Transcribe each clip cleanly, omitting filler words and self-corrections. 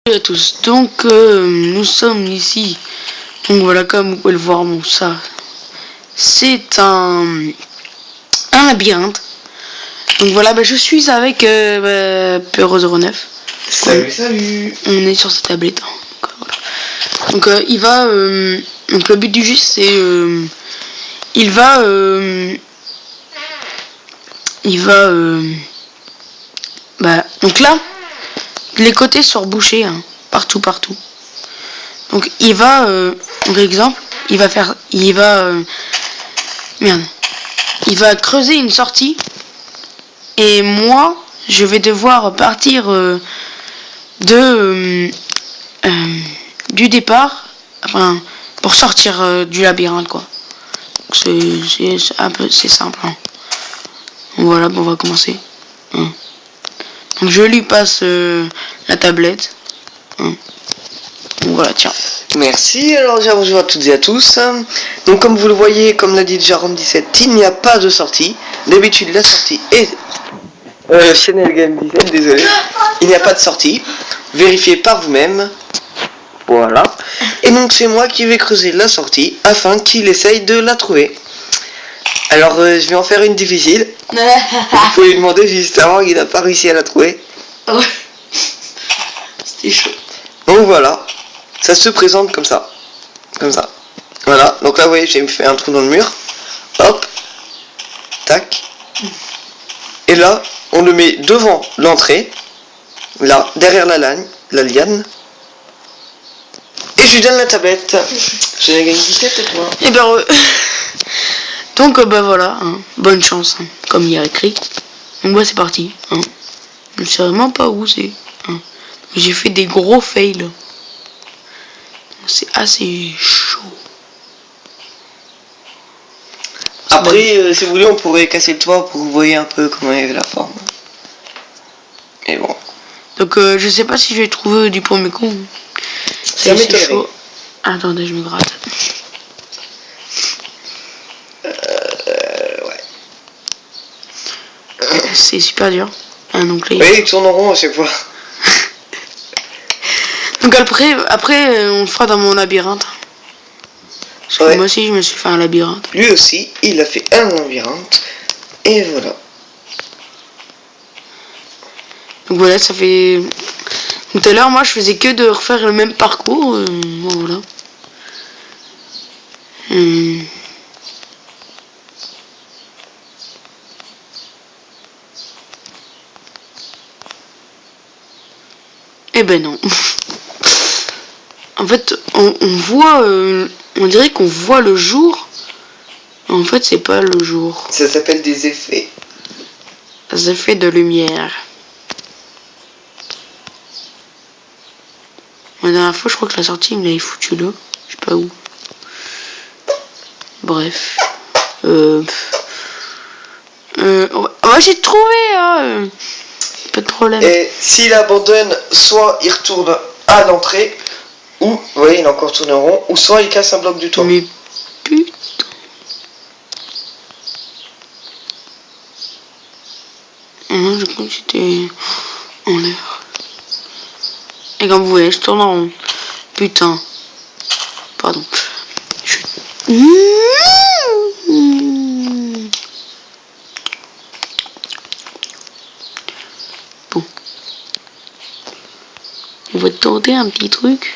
Salut à tous, donc nous sommes ici, donc voilà, comme vous pouvez le voir, bon ça c'est un labyrinthe, donc voilà, je suis avec Pero09. Salut. On est sur sa tablette, hein. Donc il va, donc le but du jeu c'est, il va donc là, les côtés sont rebouchés, hein, partout. Donc il va, par exemple, il va creuser une sortie. Et moi, je vais devoir partir du départ, enfin, pour sortir du labyrinthe, quoi. C'est simple, hein. Voilà, bon, on va commencer. Donc je lui passe la tablette. Donc voilà, tiens. Merci, alors bonjour à toutes et à tous. Donc comme vous le voyez, comme l'a dit Jérôme 17, il n'y a pas de sortie. D'habitude la sortie est... Chanel Game 17, désolé. Il n'y a pas de sortie. Vérifiez par vous-même. Voilà. Et donc c'est moi qui vais creuser la sortie afin qu'il essaye de la trouver. Alors je vais en faire une difficile. Vous pouvez lui demander justement qu'il n'a pas réussi à la trouver. C'était chaud. Donc voilà, ça se présente comme ça. Voilà, donc là vous voyez j'ai fait un trou dans le mur. Hop. Tac. Et là, on le met devant l'entrée. Là, derrière la liane. Et je lui donne la tablette. J'ai gagné 17 et toi. Et donc voilà, hein. Bonne chance, hein, comme il y a écrit. Donc c'est parti, hein. Je ne sais vraiment pas où c'est, hein. J'ai fait des gros fails. C'est assez chaud. Après, si vous voulez, on pourrait casser le toit pour que vous voyez un peu comment est la forme. Et bon. Donc je sais pas si je vais trouver du premier coup. C'est chaud. Attendez, je me gratte. Ouais. C'est super dur. Donc là, oui, il tourne en rond à chaque fois. Donc après on le fera dans mon labyrinthe. Parce que moi aussi je me suis fait un labyrinthe. Lui aussi, il a fait un labyrinthe. Et voilà. Donc voilà, ça fait... Tout à l'heure, moi, je faisais que de refaire le même parcours. Voilà. Eh ben non. En fait, on voit... on dirait qu'on voit le jour. En fait, c'est pas le jour. Ça s'appelle des effets. Des effets de lumière. La dernière fois, je crois que la sortie, il me l'avait foutu là. Je sais pas où. Bref. On va essayer de trouver, hein. Pas de problème. Et s'il abandonne, soit il retourne à l'entrée, ou, vous voyez, il a encore tourné en rond, ou soit il casse un bloc du toit. Mais putain. Non, je crois que c'était en l'air. Et comme vous voyez, je tourne en rond. Putain. Pardon. Bon. On va tenter un petit truc.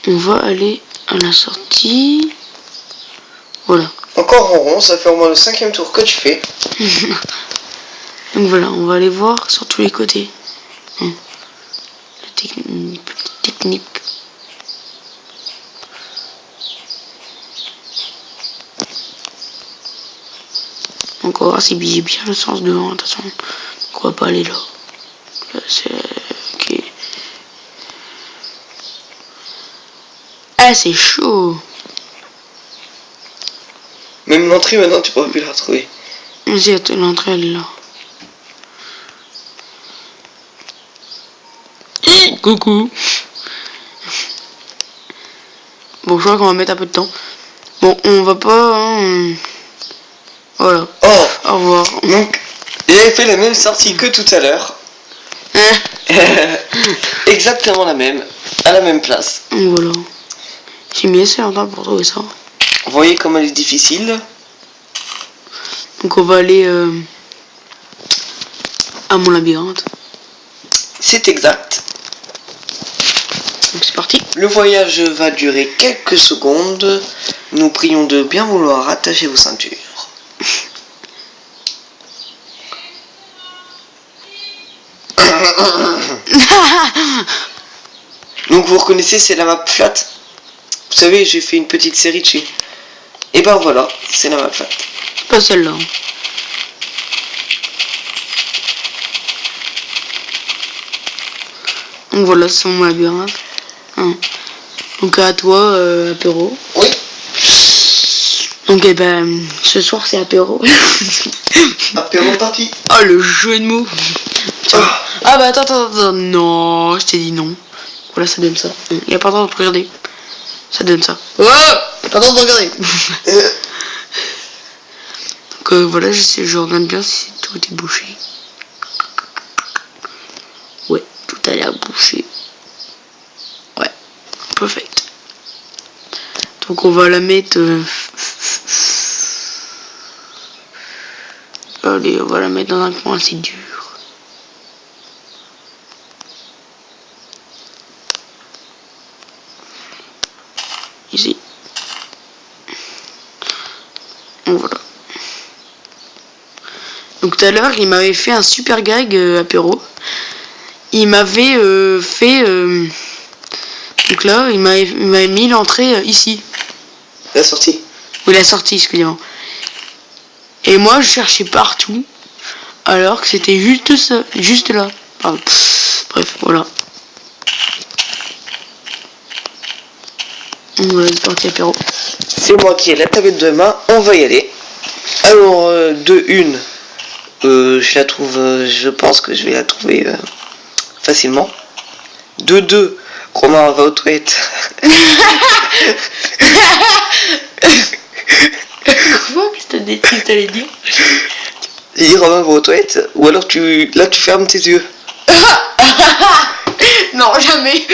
On va aller à la sortie. Voilà. Encore en rond, ça fait au moins le 5e tour que tu fais. Donc voilà, on va aller voir sur tous les côtés. La petite technique. Donc on va voir si j'ai bien le sens devant, de toute façon. Donc on va pas aller là. Là c'est... Ok. Ah c'est chaud. Même l'entrée maintenant tu pourras plus la retrouver. Vas-y, l'entrée elle est là. Coucou. Bon, je crois qu'on va mettre un peu de temps. Bon, on va pas... Hein, voilà. Oh. Au revoir. Donc, il avait fait la même sortie que tout à l'heure. Exactement la même, à la même place. Voilà. J'ai mis assez longtemps pour trouver ça. Vous voyez comme elle est difficile. Donc on va aller à mon labyrinthe. C'est exact. Donc c'est parti. Le voyage va durer quelques secondes. Nous prions de bien vouloir attacher vos ceintures. Donc vous reconnaissez, c'est la map flat. Vous savez, j'ai fait une petite série dessus. Et ben voilà, c'est la map flat. Pas celle-là. Donc voilà, c'est mon labyrinthe. Hein. Donc à toi, apéro. Oui. Donc eh ben, ce soir c'est apéro. Apéro parti. Oh le jeu de mots. Tiens. Ah bah attends, non, je t'ai dit non. Voilà, ça donne ça. Il n'y a pas le droit de regarder. Ça donne ça. Oh, il n'y a pas le droit de regarder. Donc voilà, je regarde bien si tout est bouché. Ouais, tout a l'air bouché. Ouais, perfect. Donc on va la mettre... Allez, on va la mettre dans un coin assez dur. Ici. Donc voilà. Donc tout à l'heure, il m'avait fait un super gag apéro. Il m'avait fait... donc là, il m'avait mis l'entrée ici. La sortie. Ou la sortie, excusez-moi. Et moi, je cherchais partout. Alors que c'était juste ça, juste là. Enfin, bref, voilà. Voilà, c'est parti apéro. C'est moi qui ai la tablette de main, on va y aller. Alors, de une, je la trouve, je pense que je vais la trouver facilement. De deux, Romain va aux toilettes. Quoi? Qu'est-ce que t'allais dire? J'ai dit Romain va aux toilettes, ou alors tu fermes tes yeux. Non, jamais.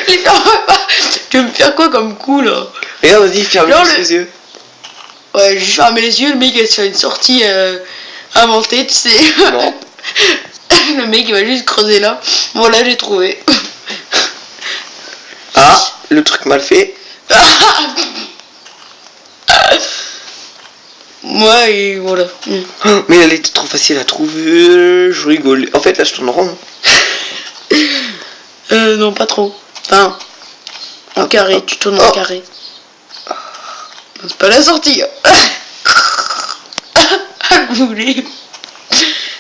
Les ferme pas. Tu veux me faire quoi comme coup là? Et là, vas-y, ferme les yeux. Ouais, j'ai fermé les yeux, le mec il va se faire une sortie inventée, tu sais. Non. Le mec il va juste creuser là. Voilà, j'ai trouvé. Ah, le truc mal fait. Moi et voilà. Mais elle était trop facile à trouver, je rigole. En fait, là, je tourne rond. Non, pas trop. Enfin, en carré, tu tournes en carré. C'est pas la sortie.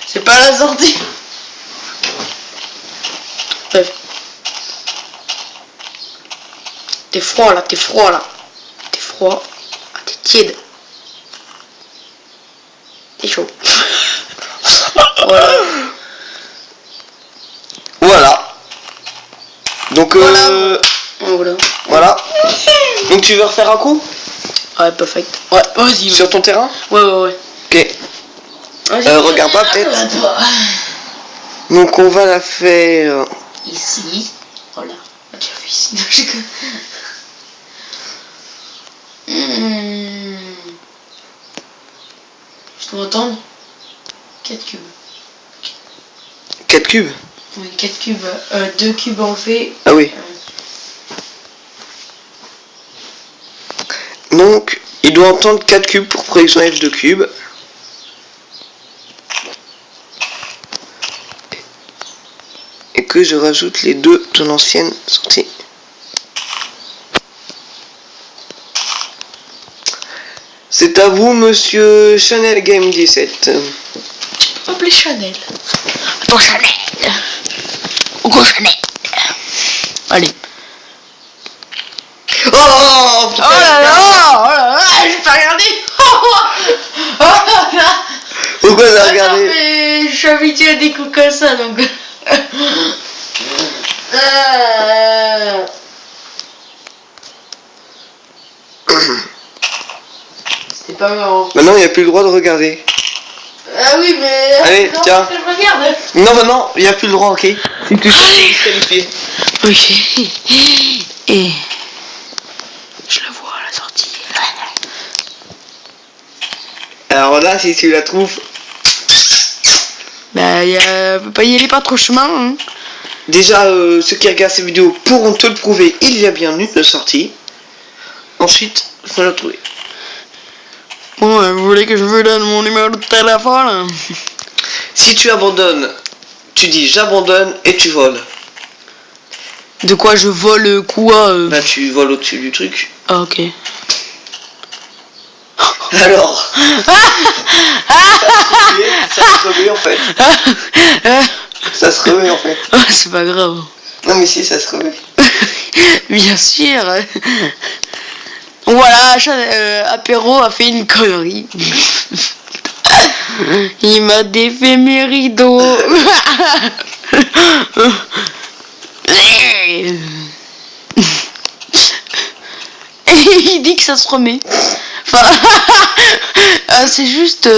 C'est pas la sortie. Bref. T'es froid là, t'es froid là. T'es froid. Ah, t'es tiède. T'es chaud. Voilà. Voilà. Donc, Voilà. Voilà. Donc, tu veux refaire un coup? Ouais, perfect. Ouais, vas-y. Sur ton terrain? Ouais. Ok. Regarde pas peut-être. Donc on va la faire ici. Voilà. Tu as vu ici. Je dois entendre 4 cubes. 4 cubes. Oui, 4 cubes. 2 cubes en fait. Ah oui. Donc il doit entendre 4 cubes pour projection F de cubes. Et que je rajoute les deux de l'ancienne sortie. C'est à vous, monsieur Chanel Game 17. Tu peux m'appeler Chanel. Attends, Chanel. Go Chanel. Allez. Oh putain. Oh là là, j'ai pas regardé. Oh là là. Pourquoi t'as regardé? Mais je suis habitué à des coups comme ça donc. C'était pas marrant. Maintenant il n'y a plus le droit de regarder. Ah oui mais. Allez, non, tiens. je regarde. Non, maintenant il n'y a plus le droit, ok? Tu te sens disqualifié. Ok. Et je le vois à la sortie. Alors là, si tu la trouves, Bah, peut pas y aller par trop chemin. Hein. déjà, ceux qui regardent ces vidéos pourront te le prouver, il y a bien une sortie. Ensuite, il faut la trouver. Bon, vous voulez que je vous donne mon numéro de téléphone? Si tu abandonnes, tu dis j'abandonne et tu voles. De quoi je vole quoi Là, tu voles au-dessus du truc. Ah, ok. Alors, ça se remet en fait. Ça se remet en fait. Ah, c'est pas grave. Non mais si, ça se remet. Bien sûr. Voilà, Apéro a fait une connerie. Il m'a défait mes rideaux. Et il dit que ça se remet. Enfin, c'est juste.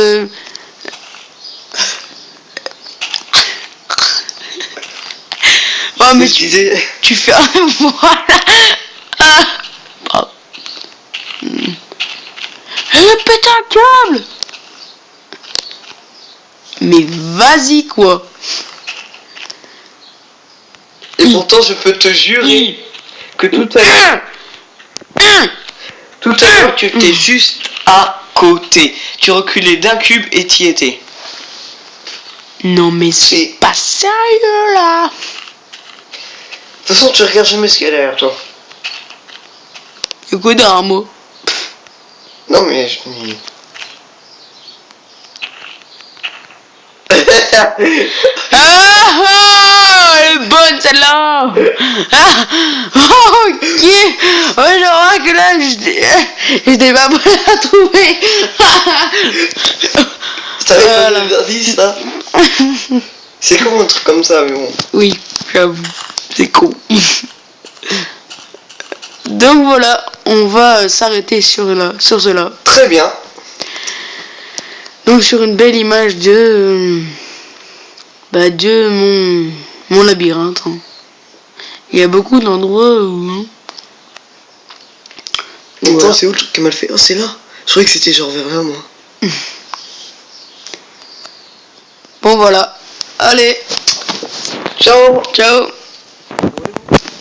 Oh, mais tu fais. Voilà. Elle a pété un câble. Mais vas-y quoi. Et pourtant, je peux te jurer que tout à l'heure, tu étais juste à côté. Tu reculais d'un cube et t'y étais. Non mais c'est pas sérieux là. De toute façon, tu regardes jamais ce qu'il y a derrière toi. Écoute un mot. Non mais je... Elle est bonne celle-là. Ok. Je vois que là j'étais pas prêt à trouver. T'avais pas de indice là. C'est comment un truc comme ça, mais bon. Oui, j'avoue, c'est con. Donc voilà, on va s'arrêter sur cela. Très bien. Donc sur une belle image de mon labyrinthe. Hein. Il y a beaucoup d'endroits où... Attends, voilà. C'est où le truc qui m'a le fait? Oh, c'est là. Je croyais que c'était genre vers là, moi. Bon voilà. Allez. Ciao. Ciao.